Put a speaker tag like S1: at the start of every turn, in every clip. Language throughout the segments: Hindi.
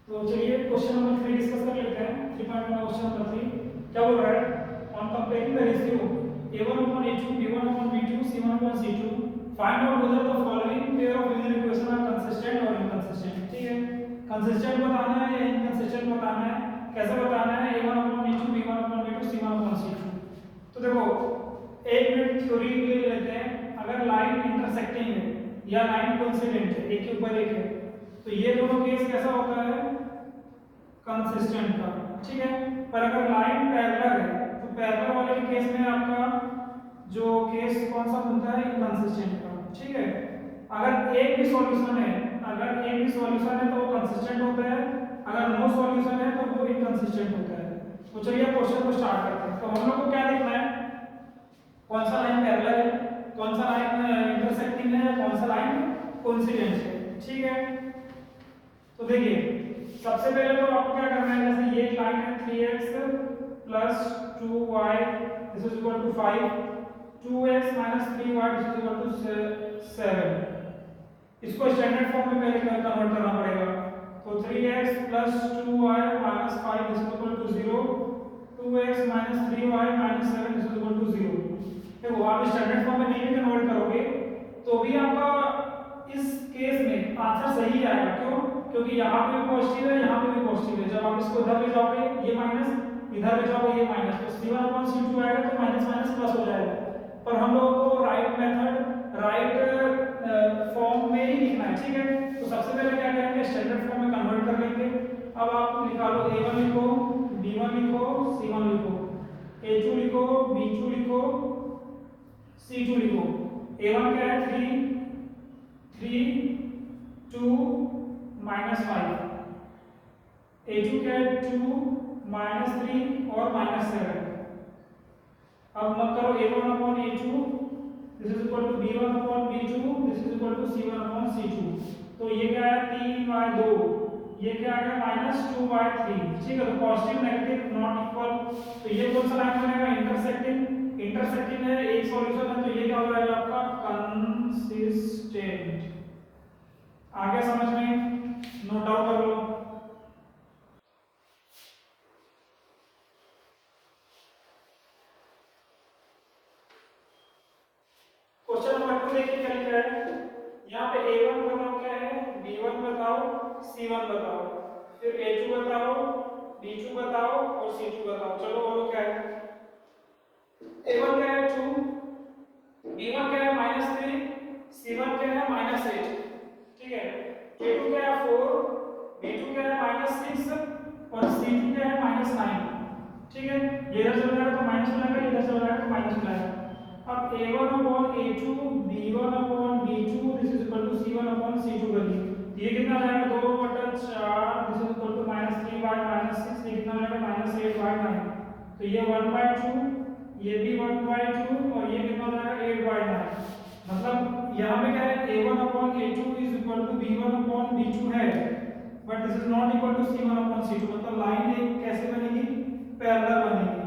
S1: तो चलिए क्वेश्चन नंबर 3 डिस्कस कर लेते हैं। 3.1 क्वेश्चन नंबर 3 क्या बोल रहा है? On comparing the ratio a1 upon a2 b1 upon b2 c1 upon c2 find out whether the following pair of linear equation are consistent और इनकंसिस्टेंट। ठीक है, कंसिस्टेंट बताना है या इनकंसिस्टेंट बताना है, कैसे बताना है? a1 upon a2 b1 upon b2 c1 upon c2। तो देखो एक मिनट थ्योरी के लिए लेते हैं। अगर लाइन इंटरसेक्टिंग है या लाइन कोइंसिडेंट है, एक के ऊपर एक है, तो ये दोनों केस कैसा होता है? कंसिस्टेंट का। ठीक है, पर अगर लाइन पैरेलल है तो पैरेलल वाले के केस में आपका जो केस कौन सा बनता है? इनकंसिस्टेंट का। ठीक है, अगर एक भी सॉल्यूशन है, तो वो कंसिस्टेंट होता है, अगर नो सॉल्यूशन है तो वो इनकंसिस्टेंट होता है। तो चलिए क्वेश्चन को स्टार्ट करते हैं। तो हम लोग को क्या देखना है? कौन सा लाइन पैरेलल है, कौन सा लाइन इंटरसेक्टिंग है, कौन सा लाइन कोइंसिडेंट है। ठीक है, तो देखिए सबसे पहले तो आपको क्या करना है? जैसे ये लाइन है 3x plus 2y this is equal to 5, 2x minus 3y this is equal to 7। इसको स्टैंडर्ड फॉर्म में पहले कन्वर्ट करना पड़ेगा। तो 3x plus 2y minus 5 this is equal to 0, 2x minus 3y minus 7 this is equal to 0। देखो आप स्टैंडर्ड फॉर्म में नहीं भी कन्वर्ट करोगे तो भी आपका इस केस में आंसर सही आएगा। क्यों? क्योंकि यहाँ पे भी पॉजिटिव है, यहाँ पे भी पॉजिटिव है। जब आप इसको इधर ले जाओगे ये माइनस, इधर ले जाओगे ये माइनस, तो c1 अपॉन c2 आएगा तो माइनस माइनस प्लस हो जाएगा। पर हम लोगों को राइट मेथड, राइट फॉर्म में ही लिखना है। ठीक है, तो सबसे पहले क्या करेंगे? स्टैंडर्ड फॉर्म में कन्वर्ट कर लेंगे। अब आप लिखा लो a1 लिखो, b1 लिखो, c1 लिखो, a2 लिखो, b2 लिखो, c2 लिखो। a1 क्या है? 3 2 माइनस 5, a2 क्या है? 2 माइनस 3 और माइनस 7। अब मत करो a1 upon a2 this is equal to b1 upon b2 this is equal to c1 upon c2। तो ये क्या है? 3/2, ये क्या आ गया? माइनस 2/3। ठीक है, तो पॉजिटिव नेगेटिव नॉट इक्वल, तो ये कौन सा लाइन बनेगा? इंटरसेक्टिंग। इंटरसेक्टिंग है, एक सॉल्यूशन है, तो ये क्या हो जाएगा आपका? कंसिस्टेंट। आगे समझ में? नोट डाउन कर लो। क्वेश्चन नंबर 2 देखिए क्या लिखा है। यहाँ पे a1 बताओ क्या है, b1 बताओ, c1 बताओ, फिर a2 बताओ, b2 बताओ और c2 बताओ। चलो बोलो क्या है? a1 क्या है? 2, b1 क्या है? -3, c1 क्या है? -8। ठीक है, a2 क्या है? 4, b2 क्या है? -6 और c2 क्या है? -9। ठीक है, ये इधर चला जाएगा तो माइनस हो जाएगा, इधर चला जाएगा तो माइनस हो जाएगा। अब a1 upon a2 b1 upon b2 this is equal to c1 upon c2 करिए। ये कितना आ जाएगा? 2/4 दिस इज इक्वल टू -3/6, ये कितना आ जाएगा? -8/9। तो ये 1/2, ये भी 1/2 और ये कितना आ जाएगा? 8/9। मतलब यहाँ पे क्या है? a1 upon a2 is equal to b1 upon b2 है, but this is not equal to c1 upon c2। मतलब लाइन एक कैसे बनेगी? पैरेलल बनेगी,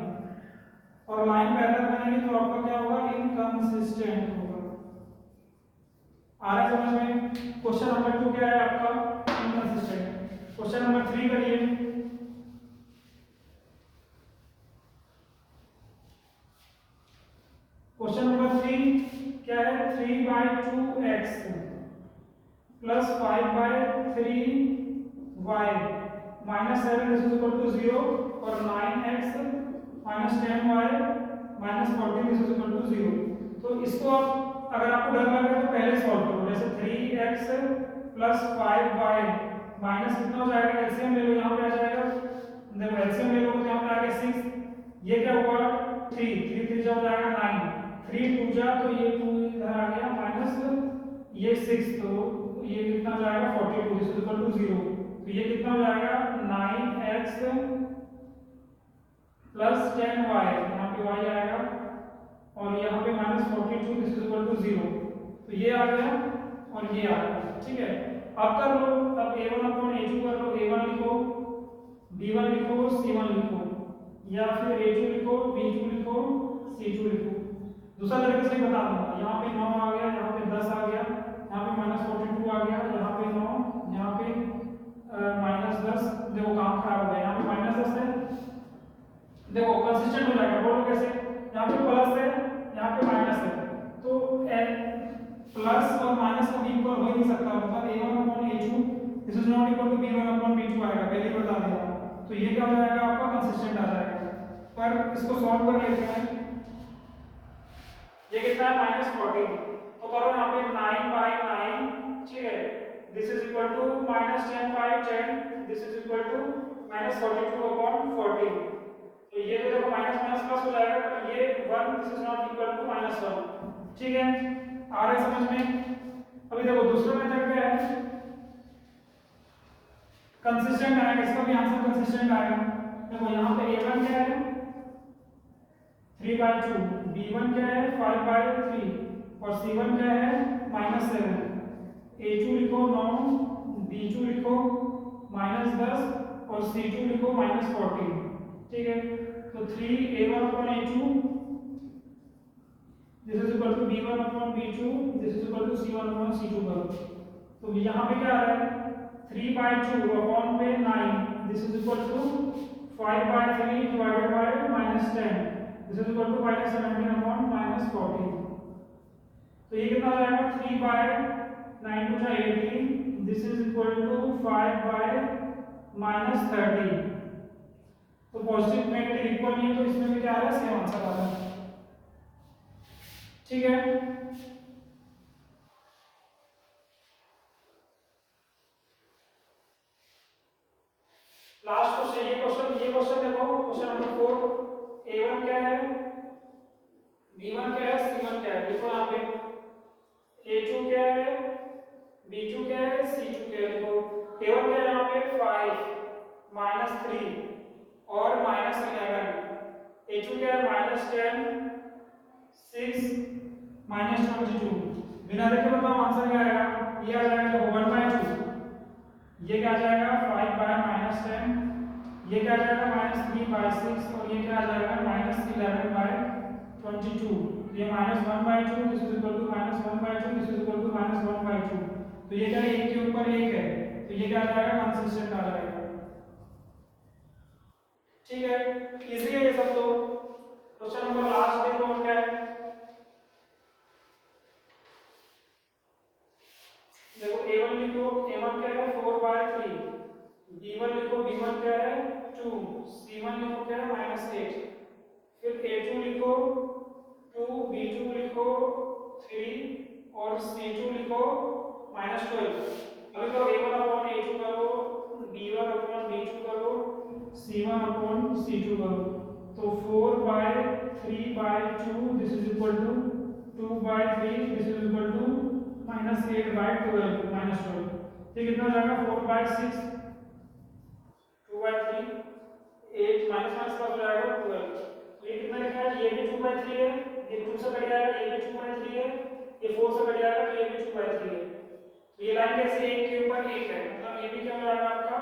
S1: और लाइन पैरेलल बनेगी तो आपका क्या होगा? इनकंसिस्टेंट होगा। आ रहा है समझ में? क्वेश्चन नंबर 2 क्या है आपका? इनकंसिस्टेंट। क्वेश्चन नंबर 3 करिए। क्वेश्चन नंबर 3 क्या है? 3/2x plus 5/3y minus 7 this is equal to 0 और 9x minus 10y minus 14 this is equal to 0। तो इसको आप, अगर आपको डर लग रहा है तो पहले सॉल्व करो। जैसे 3x प्लस 5y माइनस कितना हो जाएगा? एलसीएम ले लो, यहाँ पे आ जाएगा। देखो एलसीएम ले लो तो यहाँ पे आ गया 6, ये क्या हुआ? 3 3 हो जाएगा 9, 3 2 जा तो ये 2 इधर आ गया, माइनस ये 6, तो ये कितना हो जाएगा? 42 दिस इज इक्वल टू 0। तो ये कितना हो जाएगा? 9x प्लस 10y, यहाँ पे y आएगा और यहाँ पे -42 दिस इज इक्वल टू 0। तो ये आ गया और ये आ गया। ठीक है, अब कर लो। अब a1 अपॉन a2 कर लो। a1 लिखो, b1 लिखो, c1 लिखो, या फिर a2 लिखो, b2 लिखो, c2 लिखो। दूसरा तरीके से बता दूंगा। यहाँ पे 9 आ गया, यहाँ पे 10 आ गया, यहाँ पे -42 आ गया, यहाँ पे 9, यहाँ पे -10 देखो कंसिस्टेंट हो जाएगा, बोलो कैसे, यहाँ पे प्लस है यहाँ पे माइनस है, तो प्लस और माइनस का भी इक्वल हो ही नहीं सकता, मतलब a1/a2 this is not equal to b1/b2 आएगा, पहले बता दिया। तो ये क्या हो जाएगा आपका कंसिस्टेंट आ जाएगा। पर इसको सॉल्व कर लेते हैं। ये कितना है -14, तो करो यहाँ पे 9/9, ठीक है, this is equal to -10/10, this is equal to -42/14। तो ये तो देखो माइनस माइनस प्लस हो जाएगा, तो ये 1 this is not equal to -1, ठीक है, आ रहा है समझ में। अभी देखो दूसरा मेथड क्या है, कंसिस्टेंट आएगा, इसका भी आंसर कंसिस्टेंट आएगा। देखो यहाँ पे a1 क्या है 3/2, b1 क्या है 5/3 और c1 क्या है -7। a2 लिखो 9, b2 लिखो -10 और c2 लिखो -14, ठीक है। तो 3a1/a2 this is equal to b1/b2 this is equal to c1/c2 करो। तो यहाँ पे क्या आ रहा है 3/2 अपॉन पे 9 this is equal to 5/3 divided by -10 this is equal to -17/-14। तो ये कितना आ जाएगा 3/9 to 18 this is equal to 5/-30। तो पॉजिटिव नेगेटिव इक्वल नहीं है, तो इसमें भी क्या आ रहा है सेम आंसर आ रहा है, ठीक है। लास्ट क्वेश्चन, ये क्वेश्चन देखो, क्वेश्चन नंबर 4, a1 क्या है b1 क्या है c1 क्या है, देखो यहाँ पे a2 क्या है b2 क्या है c2 क्या है। देखो a1 क्या है यहाँ पे 5 -3 और -11, a2 क्या है -10 6 -22। बिना देखे बताओ आंसर क्या आएगा, ये आ जाएगा देखो 1/2, ये क्या आ जाएगा 5/-10, ये क्या आ जाएगा -3/6 और ये क्या आ जाएगा -11/22। ये -1/2 this is equal to -1/2 this is equal to -1/2। तो ये क्या है एक के ऊपर एक है, तो ये क्या आ जाएगा कंसिस्टेंट आ जाएगा, ठीक है। इजी है ये सब। तो क्वेश्चन नंबर लास्ट देखो और क्या है, देखो a1 लिखो, a1 क्या है 4/3, b1 लिखो, b1 क्या है 2, c1 लिखो क्या है -8, फिर a2 लिखो 2, b2 लिखो 3 और c2 लिखो -12। अभी तो a1/a2 करो, b1/b2 करो, c1/c2 करो। तो 4/3/2 this is equal to 2/3 this is equal to -8/12 -12। तो कितना हो जाएगा 4/6 2/3 8 माइनस माइनस का हो जाएगा 12। तो ये कितना लिखा है, ये भी 2/3 है, ये 2 से कट जाएगा, ये भी 2/3 है, ये 4 से कट जाएगा, तो ये भी 2/3 है। तो ये लाइन कैसे एक के ऊपर एक है, मतलब ये भी क्या हो जाएगा आपका